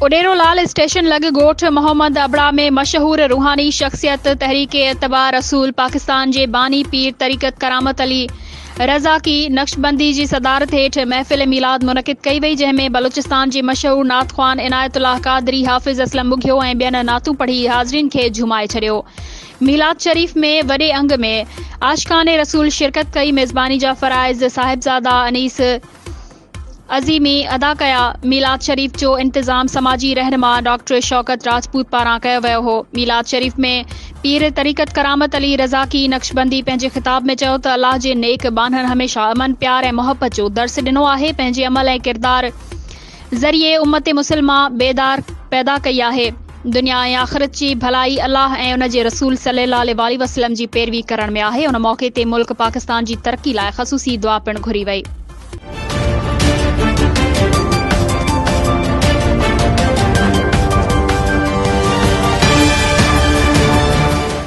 उडेरो लाल station लॻ ॻोठ मोहम्मद अबड़ा में मशहूर रूहानी शख्सियत तहरीक इत्तबा रसूल पाकिस्तान जे बानी पीर तरीक़त करामत अली रज़ा की नक्शबंदी जी सदारत हेठ महफ़िल मीलाद मुनक़िद कई वई, जंहिंमें बलूचिस्तान जे मशहूर नात ख़्वान इनायतुल्लाह क़ादरी हाफ़िज़ असलम मुघियो ऐं ॿियनि नातूं पढ़ी हाज़रीन खे झुमाए छॾियो। मीलाद शरीफ़ में वॾे अंग में आशिक़ाने रसूल शिरकत कई। मेज़बानी जा फ़राइज़ साहिबज़ादा अनीस अज़ीमी अदा कया। मीलाद शरीफ़ जो इंतज़ाम समाजी रहनुमा डॉक्टर शौकत राजपूत पारां कयो वियो हो। मीलाद शरीफ़ में पीर तरीक़त करामत अली रज़ा की नक्शबंदी पंहिंजे ख़िताब में चयो त अल्लाह जे नेक बाननि हमेशा अमन प्यार ऐं मोहब्बत जो दर्स ॾिनो आहे। पंहिंजे अमल ऐं किरदार ज़रिए उम्मत मुस्लिमा बेदार पैदा कई आहे। दुनिया ऐं आख़िरत जी भलाई अल्लाह ऐं उन जे रसूल सल्लल्लाहु अलैहि वसल्लम जी पैरवी करण में आहे। उन मौक़े ते मुल्क पाकिस्तान जी तरक़ी लाइ ख़ुसूसी दुआ पिणु घुरी वई।